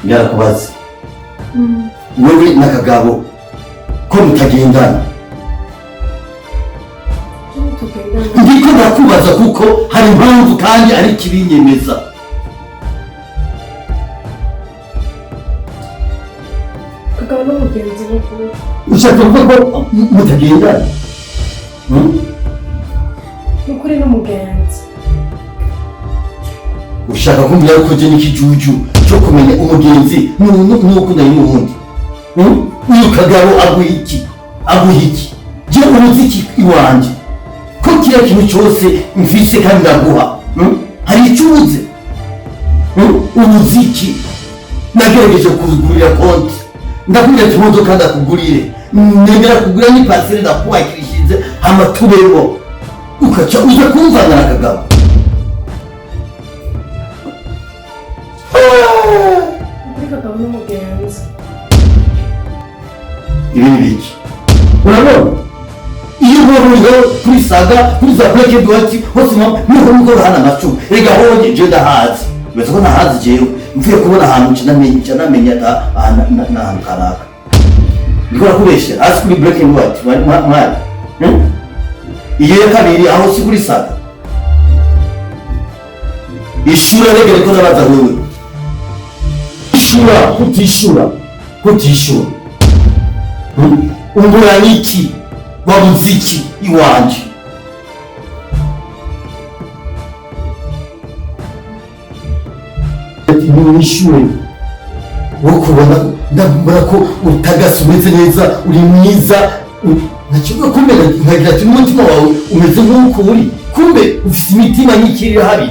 Yarakubaza wewe na Kagabo ko mutagendana. Ndiko ndakubaza kuko hari impamvu kandi ari kibinyemeza. Kagabo n'umugenzi n'ukuri. Ushaka kuvuga ko mutagendana? N'ukuri n'umugenzi. Ushaka kumbwira ko je n'ikijuju cyo kumenya umugenzi nuko nayo n'ubundi. Uyu Kagabo aguhiki je umuziki iwanje ko kira kintu cyose mvise kandi ndaguha. Hari icubuze umuziki nagerageje kugurira konti ndakubwira imodoka ndakugurire nemera kugura ni parcelle ndakuwakirishije amatubero ukaca uza kumvana na Kagabo. Kagabo n'umugenzi. Ibi ni biki? Urabona? Iyo uvuga kuri saga kuri za plake duati hose niho ngo hana macu ega honye je ndahazi bese ko nahazi jewe mvuye kubona ahantu namenye na karaka ndiko nakubesha asi kuri black and white mwari iyo ya kabiri aho si kuri saga ishura regere ko nabaza wewe ishura kutishura umbura niki wa muziki iwanje nishure wokubona ndabura ko utagasa umeze neza uri mwiza nakivuga kumera nkagira ati n'umutima wawe umeze nk'uko uri kumbe ufite imitima n'ikiri habi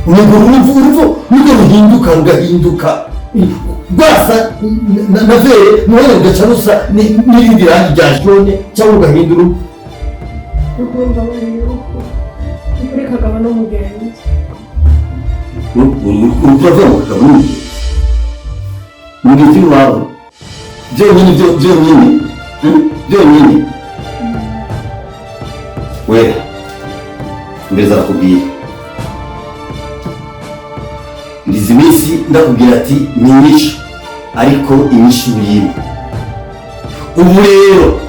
uruvo rugahinduka rwasa na vere mubona rugaca rusa n'irindi rangi rya jone cyangwa ugahindura Urumva bari uko kuri Kagabo n'umugenzi. Urumva mu Kagabo n'umugenzi wawe byonyine we mbeza nakubwira ndizi minsi ndakubwira ati ni nyinshi ariko inyinshi uriye ubu rero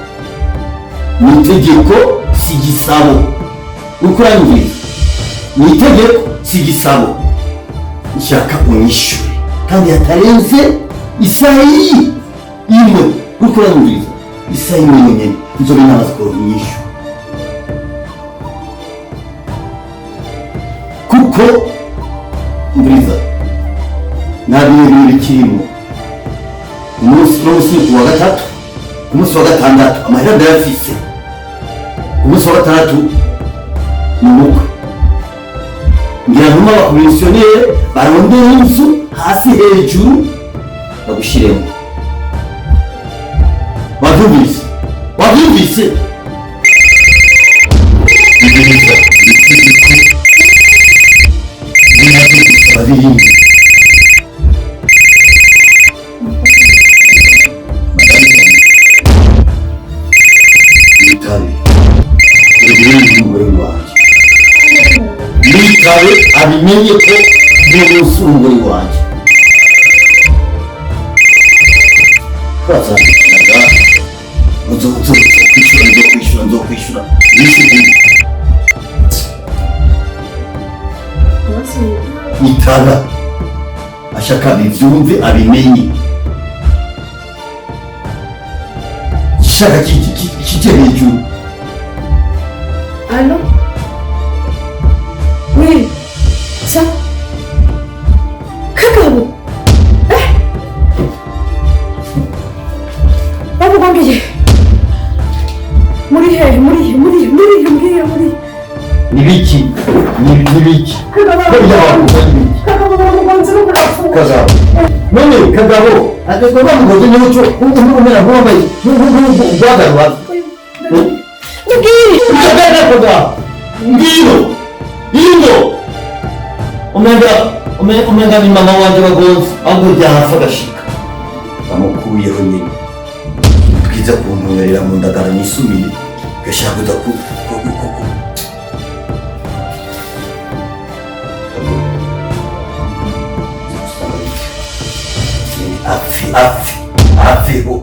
ni itegeko si igisabo uko urangiriza ni itegeko si igisabo nshaka unyishure kandi hatarenze isaha imwe uko urangiriza isaha imwe nyine nzobe namaze kuronka inyishu kuko mburiza nta bintu bikirimo umunsi wa gatatu umunsi wa gatandatu amahera ndayafise umunsi wa gatandatu ni umukwe ngira ntuma abakomisiyoneri barondera inzu hasi hejuru bagushiremo wabyumvise babirinde Nitabe abimenye ko n'umunsi umugore wanjye twazandikiraga nzokwishyura nitaba ashaka bivyumve abimenye gishaka kijye hejuru. Allô? Oui. Ça? Kagabo? Babu bambwiye. Muri Nibiki? Kagabo bamugonze no kurafuka. Kagabo. None Kagabo, ateko bamugonze n'uco umena bombaye. Ubwagarwa. Ngiro umenga ni mama wanje bagonze ahubwo byahafa agashika bamukuyeho nyine twiza kuntumerera mu ndagara nisumire gashaka kuza aveho.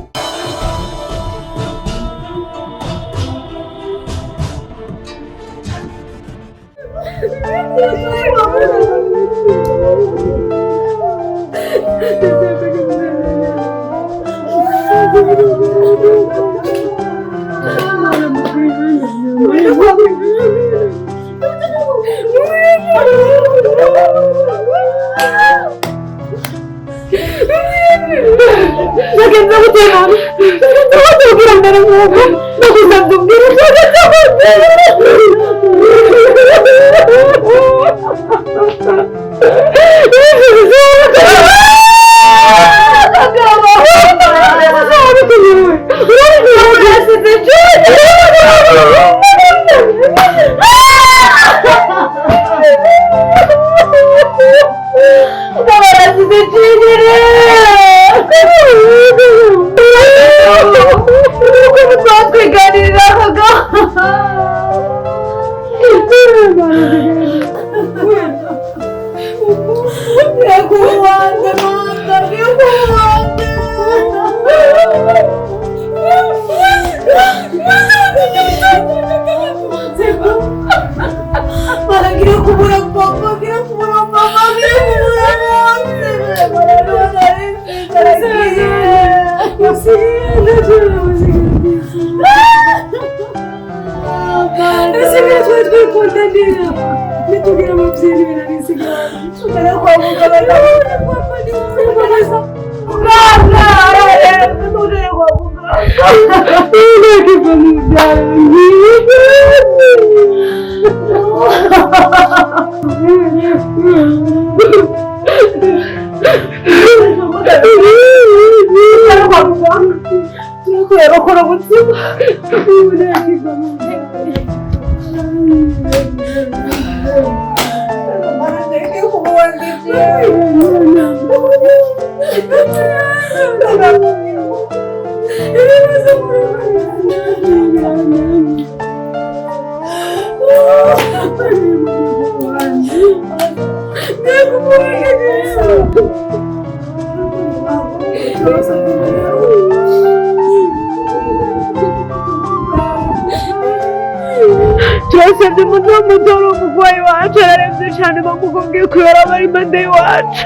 Turasabye umudomo umugwayi wacu ararembye cyane bakubwiye ko yarabari impande iwacu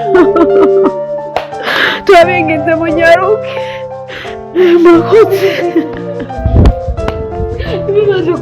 turabinginze munyaruke murakoze ibibazo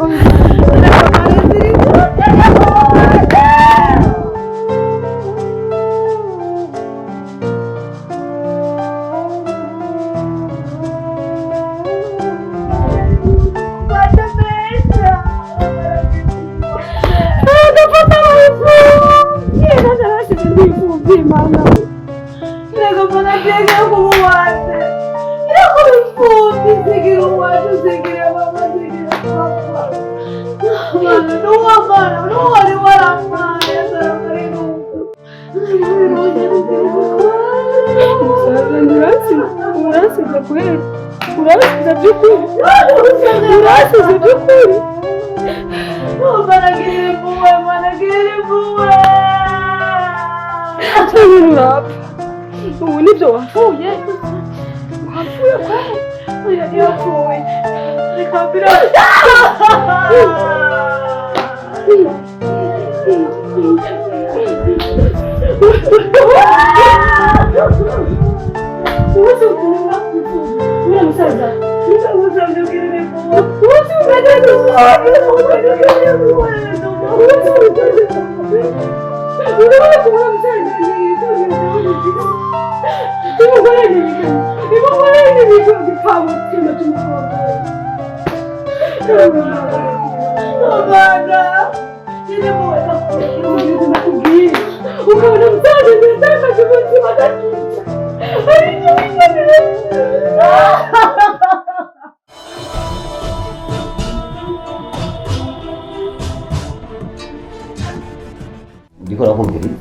ubu nibyo wapfuye kwa yapfuye reka mbira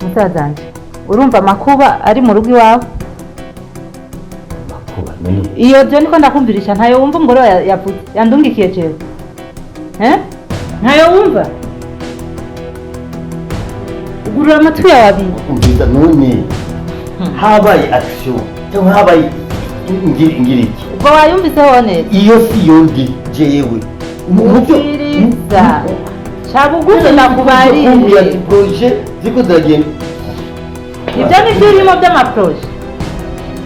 Musazanje urumva amakuba ari mu rugo iwawe iyo byo niko ndakumvirisha ntayo wumva umugore yavuze yandungikiye jewe ntayo wumva ugurura amatwi yawe abiri umviza none habaye action cyangwa habaye ngira iki ubwo wayumviseho neza iyo si yondi jewe umupfiriza shabuguze nakubarire proje ziko zagenda ibyo nibyo urimo by'amaproje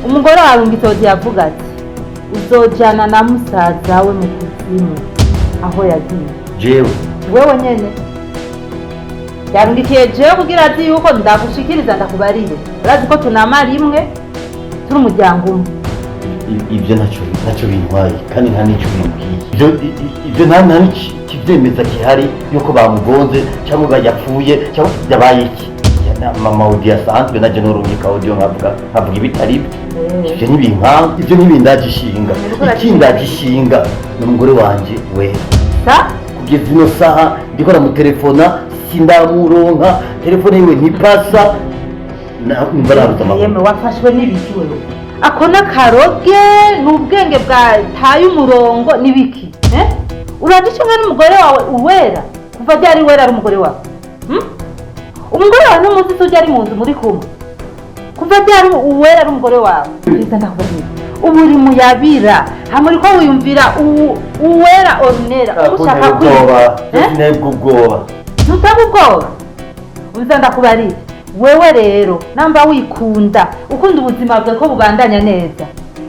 umugore wawe ngitozi yavuga ati uzojana na musaza we mu kuzimu aho yagiye jewe wewe nyene yarungikiye jewe kugira ati yuko ndagushikiriza ndakubarire urazi ko tunama rimwe turi umuryango umwe ibyo ntacyo bintwaye kandi nta n'icyo bimbwiye ibyo nta kibyemeza gihari yuko bamugonze cyangwa bayapfuye cyangwa yabaye iki mama audio asanzwe na jeno rungika audio nkavuga ibitari ibyo n'ibimpamvu ibyo n'ibindagishinga ikindagishinga n'umugore wanje we kugeza ino saha ndikora mu telefona sindamuronka telefone yiwe ntipasa mbararuta amakuru yeme wafashwe n'ibiki wewe ako n'akaroge n'ubwenge bwataye umurongo n'ibiki uragicunga n'umugore wawe uwera kuva ryari wera ari umugore wawe umugore wawe n'umunsi tujya ari mu nzu muri kumwe kuva ryari uwera ari umugore wawe biza ndakubwira ubu uri muyabira hamuri ko wiyumvira uwera ordinaire ushaka kwiba ntibwo ubwoba ntutanga ubwoba biza ndakubarira wewe rero namba wikunda ukunda ubuzima bwawe ko bubandanya neza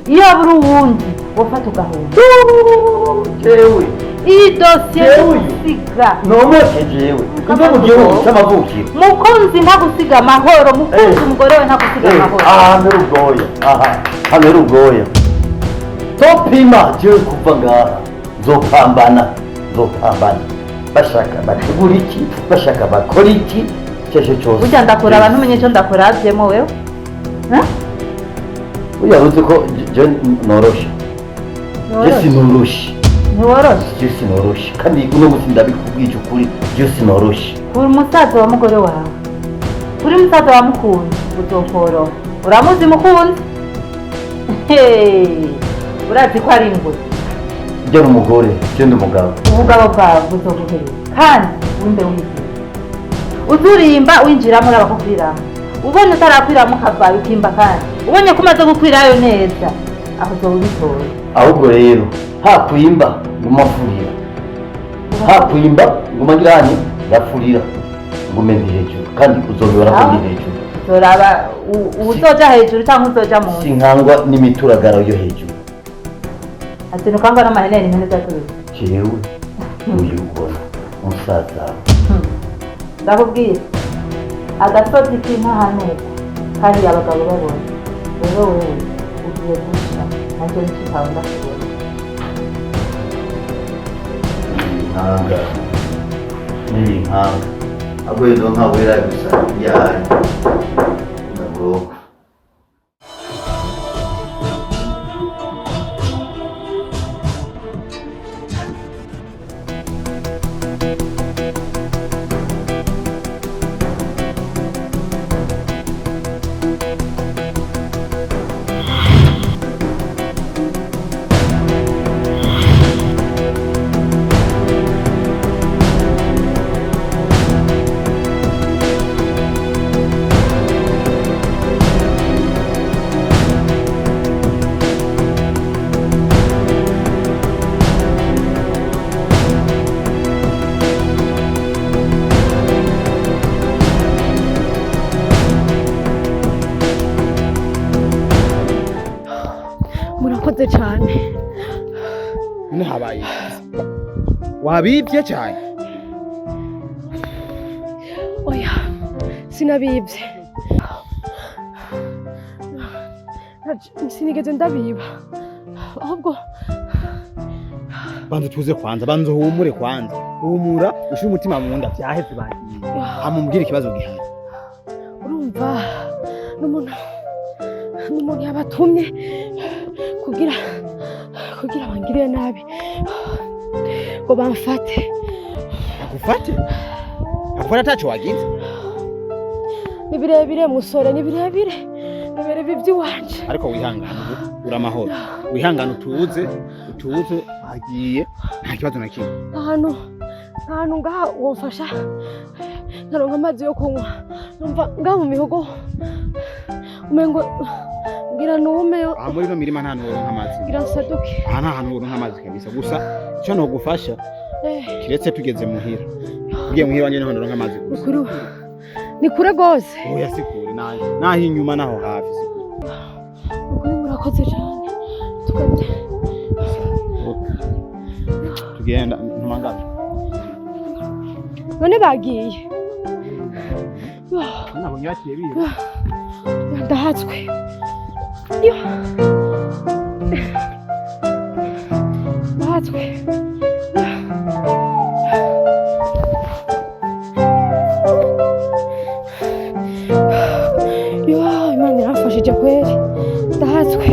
iyo buri uwundi wofata ugahomba jewe iyi dosiye y'ugusiga nomoke jewe ibyo mu gihugu cy'amavukiro mukunzi ntagusiga amahoro mukunzi umugore we ntagusiga amahoro hamera ubwoya topima jewe kuva ngaha nzopambana bashaka bategura iki bashaka bakora iki cyeshe cyose burya ndakora abantu umenye icyo ndakora habyemo wewe uyaruzi ko je noroshe je sinoroshe kandi uno musi ndabikubwije ukuri je sinoroshe uri musaza wa mugore wawe uri musaza wa mukunzi uzokoroha uramuzi mukunzi urazi ko ari ingwe je n'umugore je n'umugabo ubugabo bwawe buzoguhereza kandi wimbe wigira uzurimba winjiramo urabakukwiramo ubonye utarakwiramo ukavayo ukimba kandi ubonye ko umaze gukwirayo neza aho uzoba ubitora ahubwo rero hakwimba ngumafurira hakwimba ngumagirani ndafurira ngume ndi hejuru kandi uzobora ko ndi hejuru zoraba uzoja hejuru cyangwa uzoja mu sinkangwa n'imituragaro yo hejuru ati nukangwa n'amahenene impene zaturuze jewe uyu ubona umusaza ndakubwira agasozi k'intahanuka kandi abagabo babona rero wewe ugiye gusha nanjye nshikawe ndakubona n'inkanga ahubwo rero nka wera gusa yari ndaburoka murakoze cyane none habaye wabibye cyane oya sinabibye sinigeze ndabiba ahubwo banza tuze kwanza banza humure kwanza humura ushire umutima mu nda byaheze bagiye amubwira ikibazo gihari urumva n'umuntu yabatumye kugira bangirire nabi ngo bamfate agufate ataco wagize ni birebire musore ni birebire iby'iwanje ariko wihangane uramahoro wihangane utuze agiye nta kibazo na kimwe ahantu ngaha womfasha nkaronka amazi yo kunywa numva ngaha mu mihogo umengo ngira nume aha muri no mirima nta hantu woronka amazi ngira nsaduke aha nta hantu woronka amazi kabisa gusa icyo nogufasha kiretse tugeze muhira ugiye muhira wanje niho noronka amazi gusa ukuri ni kure gose oya sikure naho inyuma naho hafi sikure ukuri murakoze cyane tukajya tugenda ntumangaje none bagiye nabonye bakiye biba ndahatswe ndahatswe Imana irafashije kweli ndahatswe